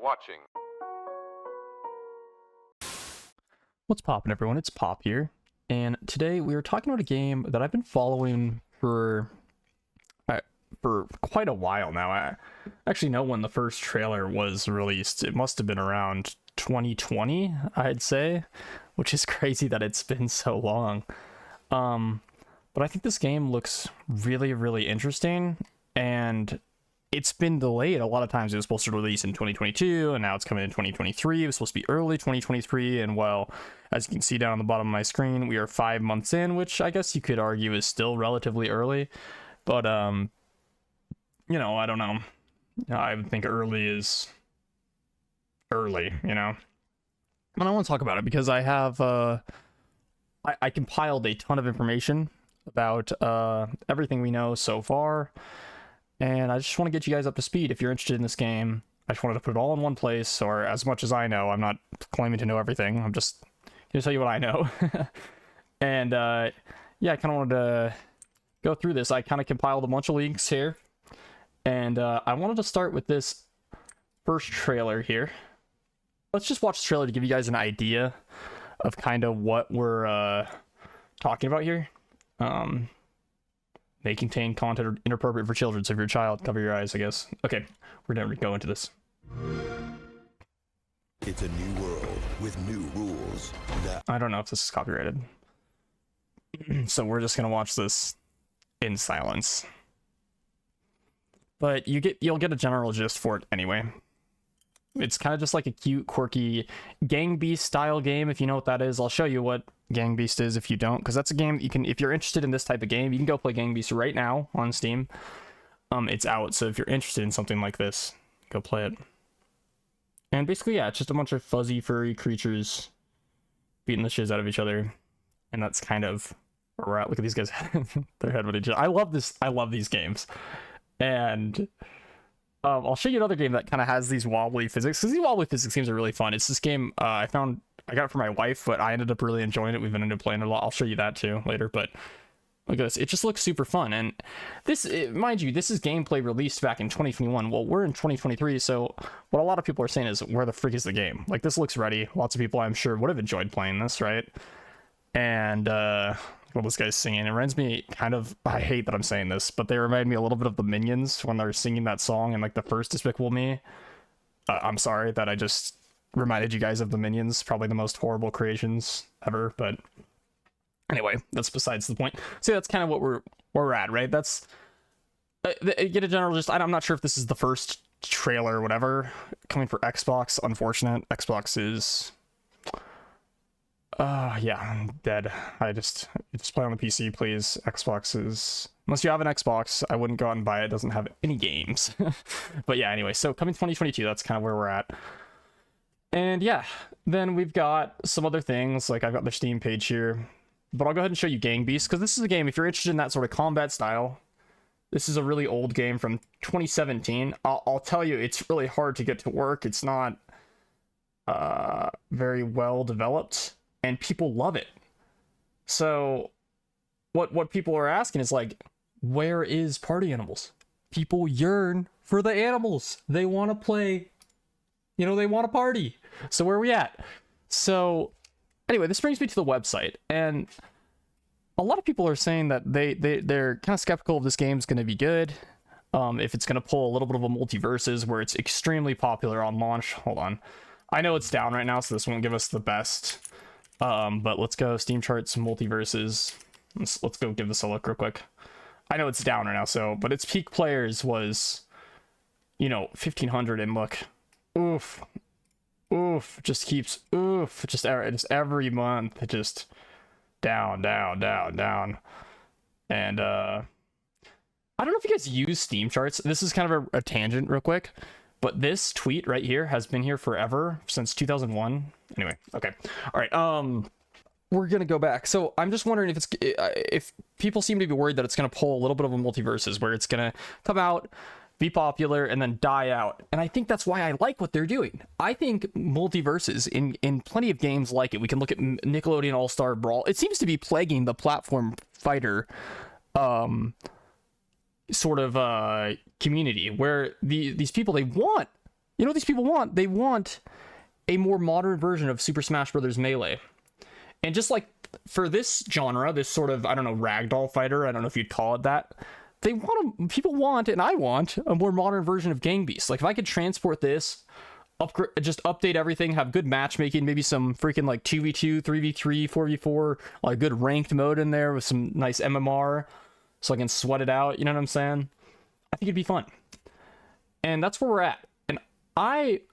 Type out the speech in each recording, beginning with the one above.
watching. What's poppin', everyone? It's Pop here, and today we are talking about a game that I've been following for quite a while now. I actually know when the first trailer was released. It must have been around 2020, I'd say, which is crazy that it's been so long. But I think this game looks really, really interesting, and it's been delayed a lot of times. It was supposed to release in 2022, and now it's coming in 2023. It was supposed to be early 2023, and well, as you can see down on the bottom of my screen, we are 5 months in, which I guess you could argue is still relatively early. But, you know, I don't know. I would think early is early, you know? And I want to talk about it because I have, I compiled a ton of information about everything we know so far. And I just want to get you guys up to speed if you're interested in this game. I just wanted to put it all in one place, or as much as I know. I'm not claiming to know everything. I'm just going to tell you what I know. And yeah, I kind of wanted to go through this. I kind of compiled a bunch of links here. And I wanted to start with this first trailer here. Let's just watch the trailer to give you guys an idea of kind of what we're talking about here. May contain content inappropriate for children, so if you're a child, cover your eyes, I guess. Okay, we're gonna go into this. It's a new world with new rules. I don't know if this is copyrighted. So we're just gonna watch this in silence. But you'll get a general gist for it anyway. It's kind of just like a cute, quirky Gang Beast style game, if you know what that is. I'll show you what Gang Beast is if you don't, because that's a game you can, if you're interested in this type of game, you can go play Gang Beast right now on Steam. It's out, so if you're interested in something like this, go play it. And basically, yeah, it's just a bunch of fuzzy, furry creatures beating the shiz out of each other, and that's kind of where we're at. Look at these guys, their head with each other. I love these games, and I'll show you another game that kind of has these wobbly physics, because these wobbly physics games are really fun. It's this game I got it for my wife, but I ended up really enjoying it. We've been into playing it a lot. I'll show you that too later, but look at this. It just looks super fun. And this, mind you, this is gameplay released back in 2021. Well, we're in 2023, so what a lot of people are saying is, where the frick is the game? Like, this looks ready. Lots of people, I'm sure, would have enjoyed playing this, right? And, well, this guy's singing. It reminds me kind of, I hate that I'm saying this, but they remind me a little bit of the Minions when they're singing that song in, like, the first Despicable Me. I'm sorry that I just reminded you guys of the Minions, probably the most horrible creations ever, but anyway, that's besides the point. So that's kind of what we're at, right? That's get a general just, I'm not sure if this is the first trailer or whatever coming for Xbox. Unfortunate. Xbox is yeah, I'm dead. Just play on the PC, please. Xbox is, unless you have an Xbox, I wouldn't go out and buy it. It doesn't have any games. But yeah, anyway, so coming 2022, that's kind of where we're at. And yeah, then we've got some other things, like I've got the Steam page here, but I'll go ahead and show you Gang Beast, because this is a game, if you're interested in that sort of combat style, this is a really old game from 2017. I'll tell you, it's really hard to get to work. It's not very well developed, and people love it. So what people are asking is, like, where is Party Animals? People yearn for the animals. They want to play, you know, they want to party. So where are we at? So anyway, this brings me to the website, and a lot of people are saying that they're kind of skeptical if this game's going to be good, if it's going to pull a little bit of a multiverses where it's extremely popular on launch. Hold on, I know it's down right now, so this won't give us the best, but let's go Steam charts multiverses. Let's go give this a look real quick. I know it's down right now, so, but its peak players was, you know, 1,500, and look, oof, just keeps, just every month, it just down. And I don't know if you guys use Steam charts. This is kind of a tangent real quick, but this tweet right here has been here forever, since 2001. Anyway, okay, all right, we're gonna go back. So I'm just wondering if people seem to be worried that it's gonna pull a little bit of a multiverses, where it's gonna come out, be popular, and then die out. And I think that's why I like what they're doing. I think multiverses in plenty of games like it. We can look at Nickelodeon All-Star Brawl. It seems to be plaguing the platform fighter sort of community, where these people, they want You know what these people want? They want a more modern version of Super Smash Bros. Melee. And just like for this genre, this sort of, I don't know, ragdoll fighter, I don't know if you'd call it that, people want, and I want, a more modern version of Gang Beasts. Like, if I could transport this, just update everything, have good matchmaking, maybe some freaking like 2v2, 3v3, 4v4, like good ranked mode in there with some nice MMR, so I can sweat it out, you know what I'm saying? I think it'd be fun. And that's where we're at. And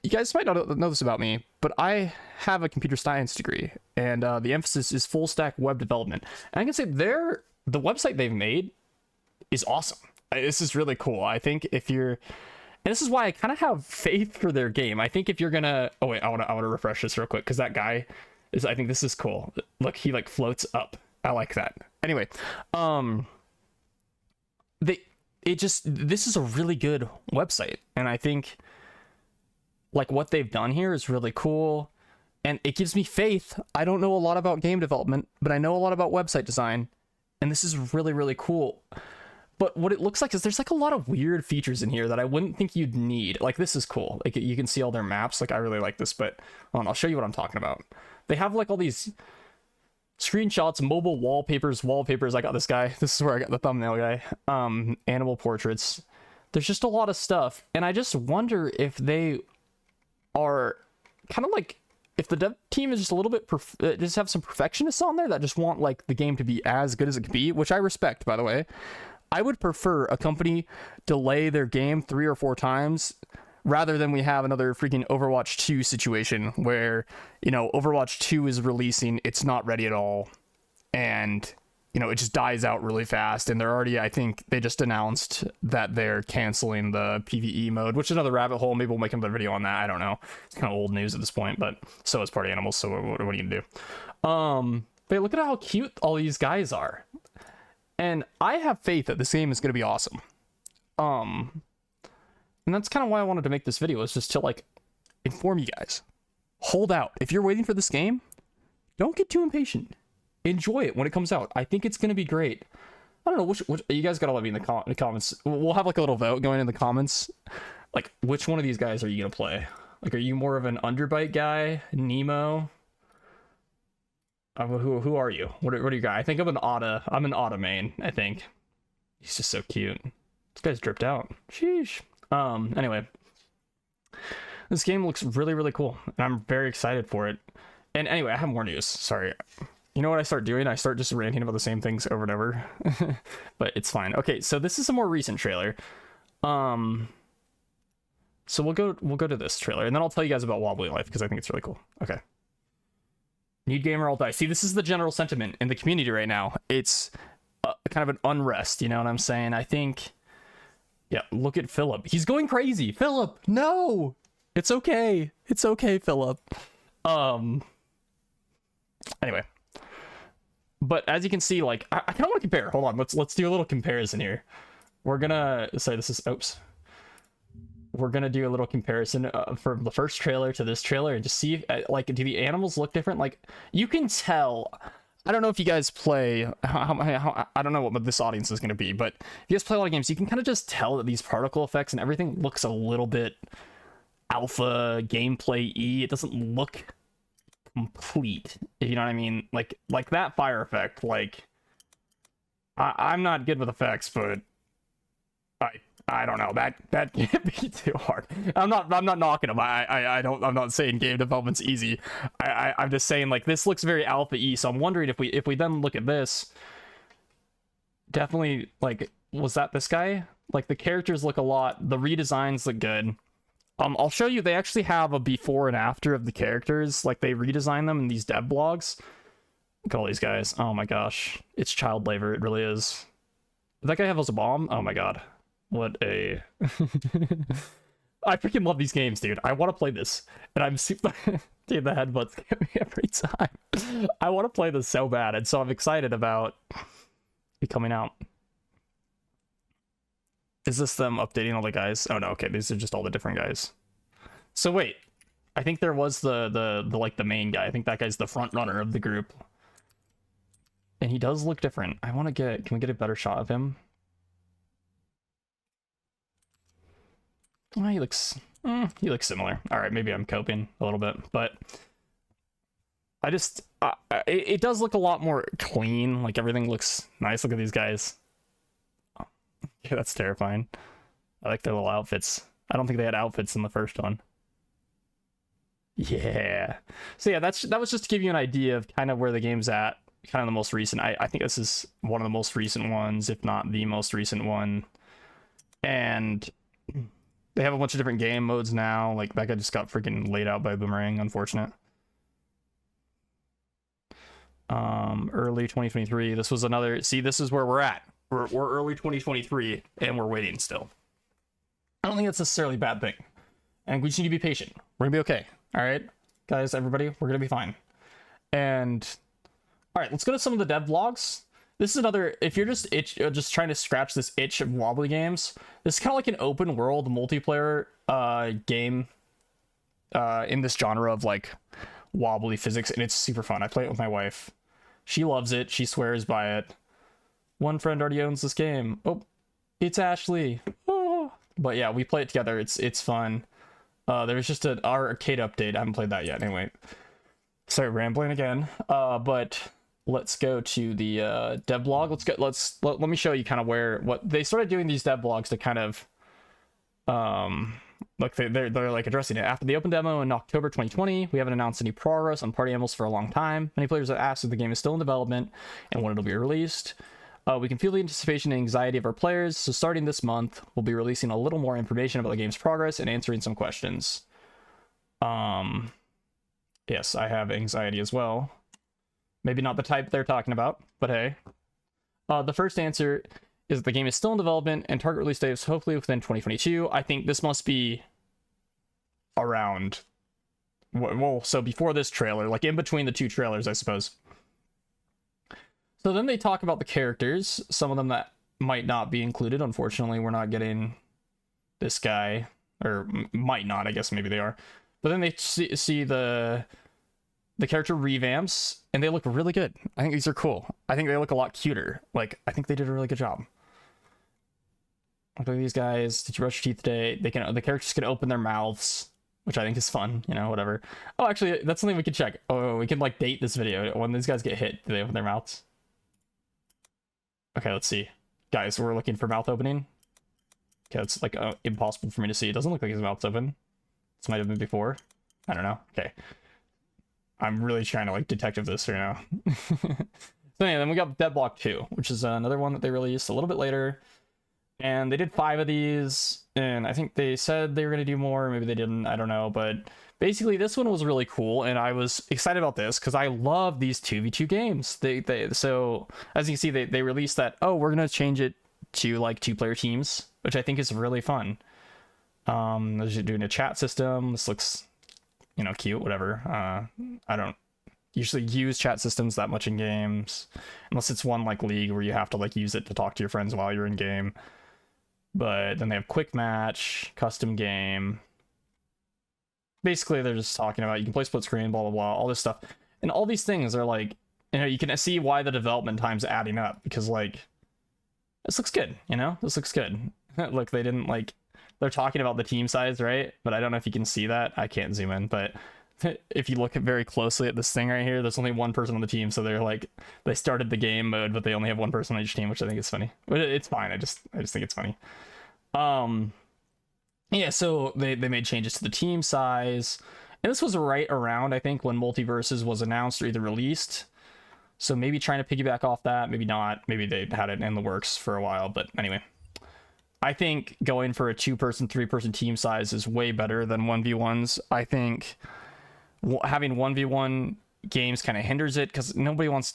you guys might not know this about me, but I have a computer science degree, and the emphasis is full stack web development. And I can say the website they've made is awesome. This is really cool. I think if you're, and this is why I kind of have faith for their game. I think if you're gonna, oh wait, I want to refresh this real quick, because that guy is, I think this is cool. Look, he like floats up. I like that. Anyway, this is a really good website, and I think like what they've done here is really cool, and it gives me faith. I don't know a lot about game development, but I know a lot about website design, and this is really, really cool. But what it looks like is there's like a lot of weird features in here that I wouldn't think you'd need. Like, this is cool. Like, you can see all their maps. Like, I really like this, but I'll show you what I'm talking about. They have like all these screenshots, mobile wallpapers. I got this guy. This is where I got the thumbnail guy. Animal portraits. There's just a lot of stuff, and I just wonder if they are kind of like, if the dev team is just a little bit just have some perfectionists on there that just want like the game to be as good as it can be, which I respect, by the way. I would prefer a company delay their game 3 or 4 times rather than we have another freaking Overwatch 2 situation where, you know, Overwatch 2 is releasing, it's not ready at all, and, you know, it just dies out really fast. And they're already, I think they just announced that they're canceling the PvE mode, which is another rabbit hole. Maybe we'll make another video on that. I don't know. It's kind of old news at this point, but so is Party Animals. So what are you gonna do? But look at how cute all these guys are. And I have faith that this game is going to be awesome. And that's kind of why I wanted to make this video, is just to like inform you guys. Hold out. If you're waiting for this game, don't get too impatient. Enjoy it when it comes out. I think it's going to be great. I don't know, which you guys got to let me in the comments. We'll have like a little vote going in the comments. Like, which one of these guys are you going to play? Like, are you more of an Underbite guy? Nemo? Who are you? What are you guys? I think I'm an Otta main, I think. He's just so cute. This guy's dripped out. Sheesh. Anyway. This game looks really, really cool, and I'm very excited for it. And anyway, I have more news. Sorry. You know what I start doing? I start just ranting about the same things over and over. But it's fine. Okay, so this is a more recent trailer. So we'll go to this trailer, and then I'll tell you guys about Wobbly Life, because I think it's really cool. Okay. Need gamer, I'll die. See, this is the general sentiment in the community right now. It's kind of an unrest, you know what I'm saying? I think, yeah, look at Philip. He's going crazy. Philip, no! It's okay. It's okay, Philip. Anyway. But as you can see, like, I kind of want to compare. Hold on, let's do a little comparison here. We're gonna say this is, oops. We're gonna do a little comparison from the first trailer to this trailer and just see if, like, do the animals look different? Like, you can tell. I don't know if you guys play, I don't know what this audience is gonna be, but if you guys play a lot of games, you can kind of just tell that these particle effects and everything looks a little bit alpha gameplay-y. It doesn't look complete, if you know what I mean. Like that fire effect, like, I'm not good with effects, but I don't know, that can't be too hard. I'm not knocking them. I'm not saying game development's easy. I'm just saying, like, this looks very alpha-y, so I'm wondering if we then look at this, definitely, like, was that this guy? Like, the characters look a lot, the redesigns look good. I'll show you, they actually have a before and after of the characters. Like, they redesign them in these dev blogs. Look at all these guys. Oh my gosh. It's child labor, it really is. Did that guy have a bomb? Oh my god. What a... I freaking love these games, dude. I want to play this. And I'm super... Dude, the headbutts get me every time. I want to play this so bad, and so I'm excited about it coming out. Is this them updating all the guys? Oh no, okay, these are just all the different guys. So wait, I think there was the like the main guy. I think that guy's the front runner of the group. And he does look different. I want to get, can we get a better shot of him? Oh, he looks He looks similar. All right, maybe I'm coping a little bit, but I just it does look a lot more clean. Like everything looks nice. Look at these guys. Yeah, that's terrifying. I like their little outfits. I don't think they had outfits in the first one. Yeah. So yeah, that was just to give you an idea of kind of where the game's at. Kind of the most recent. I think this is one of the most recent ones, if not the most recent one. And they have a bunch of different game modes now. Like that guy just got freaking laid out by Boomerang. Unfortunate. Early 2023. This was another. See, this is where we're at. We're early 2023, and we're waiting still. I don't think that's necessarily a bad thing, and we just need to be patient. We're gonna be okay. All right, guys, everybody, we're gonna be fine. And all right, let's go to some of the dev vlogs. This is another. If you're just trying to scratch this itch of wobbly games, this is kind of like an open world multiplayer game in this genre of like wobbly physics, and it's super fun. I play it with my wife. She loves it. She swears by it. One friend already owns this game. Oh, it's Ashley. Oh. But yeah, we play it together. It's fun. There's just our arcade update. I haven't played that yet. Anyway, sorry, rambling again. But let's go to the dev blog. Let me show you kind of what they started doing these dev blogs to kind of look, they're like addressing it. After the open demo in October 2020, we haven't announced any progress on Party Animals for a long time. Many players have asked if the game is still in development and when it'll be released. We can feel the anticipation and anxiety of our players, so starting this month, we'll be releasing a little more information about the game's progress and answering some questions. Yes, I have anxiety as well. Maybe not the type they're talking about, but hey. The first answer is that the game is still in development and target release date is hopefully within 2022. I think this must be around, well, so before this trailer, like in between the two trailers, I suppose. So then they talk about the characters, some of them that might not be included. Unfortunately, we're not getting this guy, or might not, I guess maybe they are. But then they see the character revamps, and they look really good. I think these are cool. I think they look a lot cuter. Like, I think they did a really good job. Look at these guys. Did you brush your teeth today? The characters can open their mouths, which I think is fun, you know, whatever. Oh, actually, that's something we can check. Oh, we can like date this video. When these guys get hit, do they open their mouths? Okay, let's see. Guys, we're looking for mouth opening. Okay, it's like impossible for me to see. It doesn't look like his mouth's open. This might have been before. I don't know. Okay. I'm really trying to like detective this right now. So anyway, then we got Dead Block 2, which is another one that they released a little bit later. And they did 5 of these, and I think they said they were going to do more. Maybe they didn't. I don't know. But basically, this one was really cool, and I was excited about this because I love these 2v2 games. So as you can see, they released that. Oh, we're going to change it to like 2-player teams, which I think is really fun. They're doing a chat system. This looks, you know, cute. Whatever. I don't usually use chat systems that much in games, unless it's one like League where you have to like use it to talk to your friends while you're in game. But then they have quick match, custom game. Basically, they're just talking about you can play split screen, blah, blah, blah, all this stuff. And all these things are like, you know, you can see why the development time's adding up because like, this looks good, you know, this looks good. Look, they didn't like, they're talking about the team size, right? But I don't know if you can see that. I can't zoom in, but if you look very closely at this thing right here, there's only one person on the team. So they're like, they started the game mode, but they only have one person on each team, which I think is funny. But it's fine. I just think it's funny. Yeah, so they made changes to the team size. And this was right around, I think, when Multiverses was announced or either released. So maybe trying to piggyback off that, maybe not. Maybe they had it in the works for a while. But anyway, I think going for a 2-person, 3-person team size is way better than 1v1s. I think having 1v1 games kind of hinders it because no one wants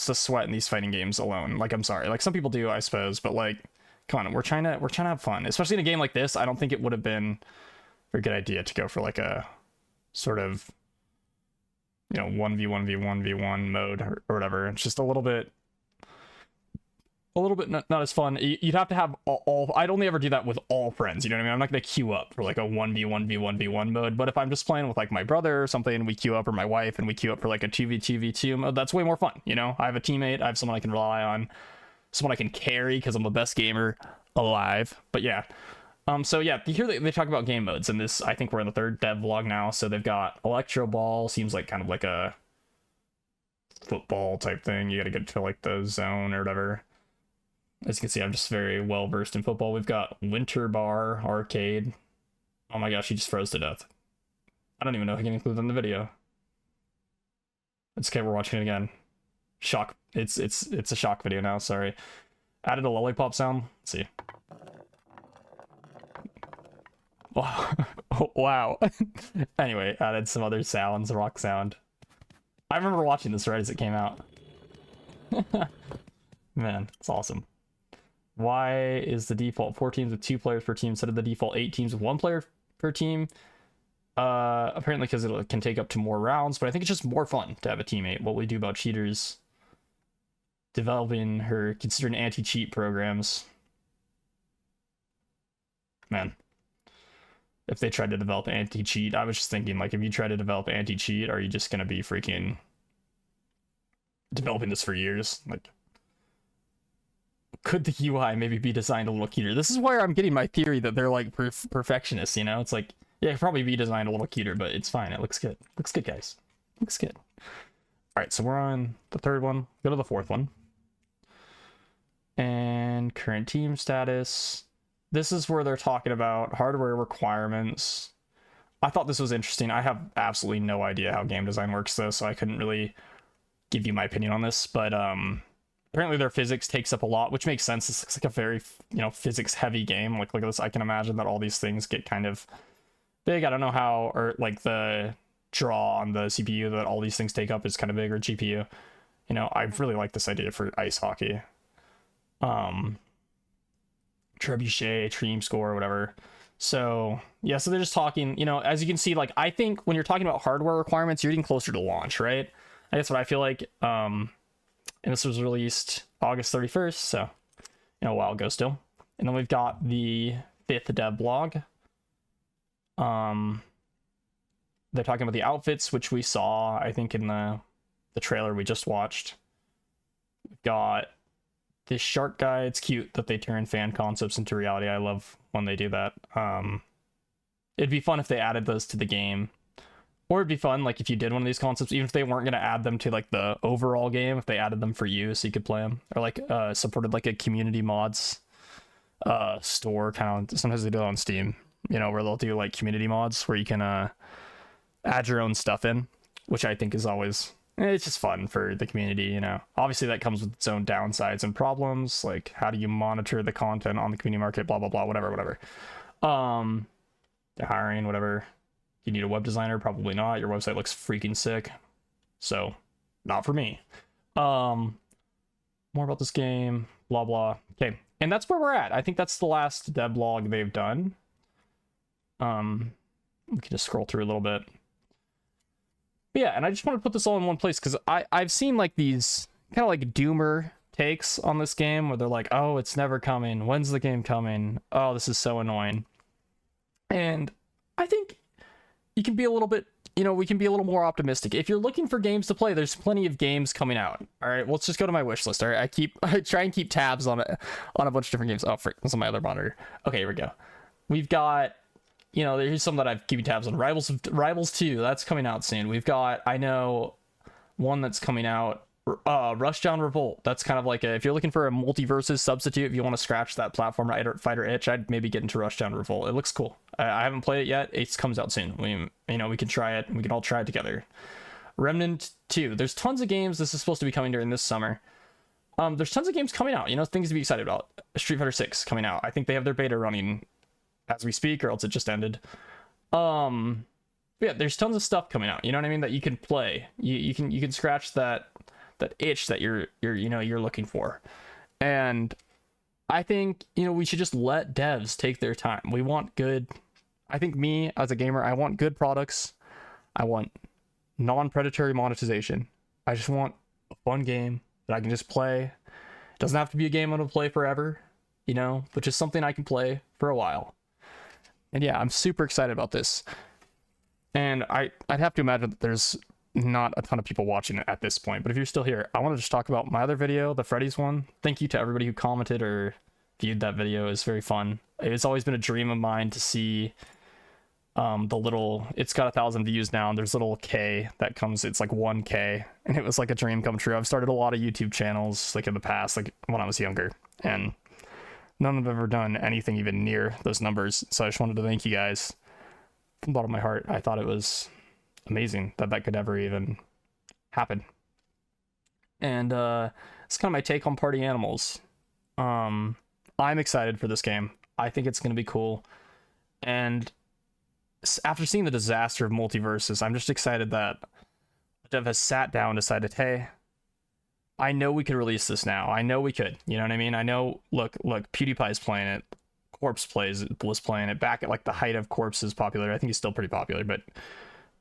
to sweat in these fighting games alone. Like, I'm sorry, like some people do, I suppose, but like, come on, we're trying to have fun, especially in a game like this. I don't think it would have been a very good idea to go for like a sort of, you know, 1v1v1v1 mode or whatever. It's just a little bit not as fun. You'd have to have all I'd only ever do that with all friends, you know what I mean? I'm not gonna queue up for like a 1v1v1v1 mode, but if I'm just playing with like my brother or something, we queue up, or my wife, and we queue up for like a 2v2v2 mode, that's way more fun, you know? I have a teammate, I have someone I can rely on, someone I can carry because I'm the best gamer alive. But yeah, So yeah, here they talk about game modes, and this, I think we're in the third dev vlog now. So they've got Electro Ball, seems like kind of like a football type thing. You got to get to like the zone or whatever. As you can see, I'm just very well versed in football. We've got Winter Bar Arcade. Oh my gosh, he just froze to death. I don't even know if I can include that in the video. It's okay, we're watching it again. Shock. It's a shock video now, sorry. Added a lollipop sound. Let's see. Wow. Wow. Anyway, added some other sounds, rock sound. I remember watching this right as it came out. Man, it's awesome. Why is the default 4 teams with 2 players per team instead of the default 8 teams with 1 player per team? Apparently because it can take up to more rounds, but I think it's just more fun to have a teammate. What we do about cheaters? Developing her considering anti-cheat programs. Man. If they tried to develop anti-cheat, I was just thinking, like, if you try to develop anti-cheat, are you just gonna be freaking developing this for years? Like, could the UI maybe be designed a little cuter? This is where I'm getting my theory that they're like perfectionists, you know? It's like, yeah, it could probably be designed a little cuter, but it's fine. It looks good. Looks good, guys. Looks good. All right, so we're on the third one. Go to the fourth one. And current team status. This is where they're talking about hardware requirements. I thought this was interesting. I have absolutely no idea how game design works, though, so I couldn't really give you my opinion on this. But apparently their physics takes up a lot, which makes sense. This looks like a very, physics-heavy game. Like, look at this. I can imagine that all these things get kind of big. I don't know how, or like the draw on the CPU that all these things take up is kind of big, or GPU. I really like this idea for ice hockey. Trebuchet, Dream Score, whatever. So yeah, so they're just talking, as you can see, like, I think when you're talking about hardware requirements, you're getting closer to launch, right? That's what I feel like. And this was released August 31st, so a while ago still. And then we've got the 5th dev blog. They're talking about the outfits, which we saw, I think, in the trailer we just watched. We've got this shark guy. It's cute that they turn fan concepts into reality. I love when they do that. It'd be fun if they added those to the game, or it'd be fun like if you did one of these concepts, even if they weren't going to add them to like the overall game, if they added them for you so you could play them, or like supported like a community mods store kind of. Sometimes they do it on Steam, where they'll do like community mods where you can add your own stuff in, which I think is always, it's just fun for the community. Obviously that comes with its own downsides and problems, like how do you monitor the content on the community market, blah blah blah, whatever. The hiring, whatever. You need a web designer? Probably not. Your website looks freaking sick, so not for me. More about this game, blah blah. Okay, and that's where we're at. I think that's the last devlog they've done. We can just scroll through a little bit. But yeah, and I just want to put this all in one place because I've seen like these kind of like doomer takes on this game where they're like, oh, it's never coming. When's the game coming? Oh, this is so annoying. And I think you can be a little bit, we can be a little more optimistic. If you're looking for games to play, there's plenty of games coming out. All right, let's just go to my wish list. All right, I try and keep tabs on a bunch of different games. Oh, frick, that's on my other monitor. Okay, here we go. We've got, there's some that I've keeping tabs on. Rivals 2, that's coming out soon. We've got, I know, one that's coming out, Rushdown Revolt. That's kind of like if you're looking for a multiverses substitute, if you want to scratch that platform fighter itch, I'd maybe get into Rushdown Revolt. It looks cool. I haven't played it yet. It comes out soon. We can try it. We can all try it together. Remnant 2. There's tons of games. This is supposed to be coming during this summer. There's tons of games coming out. Things to be excited about. Street Fighter 6 coming out. I think they have their beta running as we speak, or else it just ended. Yeah, there's tons of stuff coming out. You know what I mean? That you can play. You can scratch that itch that you're looking for. And I think we should just let devs take their time. We want good. I think me as a gamer, I want good products. I want non-predatory monetization. I just want a fun game that I can just play. It doesn't have to be a game I'm gonna play forever, but just something I can play for a while. And yeah, I'm super excited about this. And I'd have to imagine that there's not a ton of people watching it at this point, but if you're still here, I want to just talk about my other video, the Freddy's one. Thank you to everybody who commented or viewed that video. It was very fun. It's always been a dream of mine to see the little, it's got 1,000 views now, and there's little K that comes, it's like 1K, and it was like a dream come true. I've started a lot of YouTube channels like in the past, like when I was younger, and none have ever done anything even near those numbers. So I just wanted to thank you guys from the bottom of my heart. I thought it was amazing that that could ever even happen. And it's kind of my take on Party Animals. I'm excited for this game. I think it's going to be cool. And after seeing the disaster of Multiverses, I'm just excited that Dev has sat down and decided, hey, I know we could release this now. I know we could. You know what I mean? I know, look, PewDiePie's playing it. Corpse was playing it back at like the height of Corpse's popularity. I think he's still pretty popular, but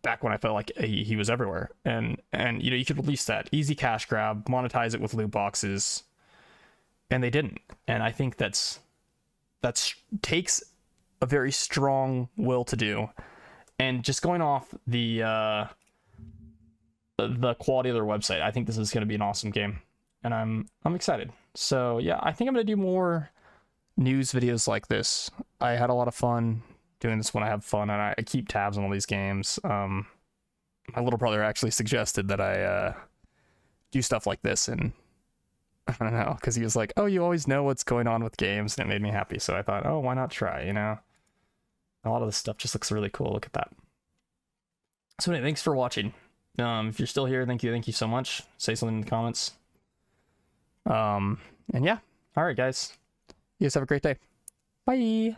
back when I felt like he was everywhere. And you know, you could release that. Easy cash grab, monetize it with loot boxes. And they didn't. And I think that's takes a very strong will to do. And just going off the quality of their website, I think this is going to be an awesome game, and I'm excited. So yeah, I think I'm going to do more news videos like this. I had a lot of fun doing this when I have fun, and I keep tabs on all these games. My little brother actually suggested that I do stuff like this, and I don't know, because he was like, oh, you always know what's going on with games, and it made me happy. So I thought, oh, why not try, you know? A lot of this stuff just looks really cool. Look at that. So anyway, thanks for watching. If you're still here, thank you so much. Say something in the comments. And yeah, all right, guys. You guys have a great day. Bye.